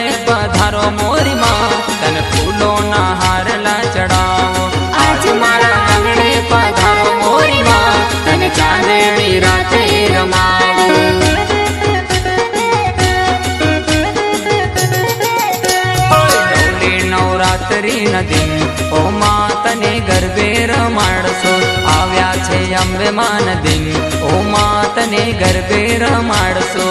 आंगणे पधारो मोरी माँ तन फूलों ना हारला चढ़ाओ। आज मारा आंगणे पधारो मोरी माँ तन चांदनी राते रमाओ। नवरात्रि न दिन ओ माँ तने गरबे रमाड़सो। आव्या छे अंबे मान दिन ओ माँ तने गरबे रमाड़सो।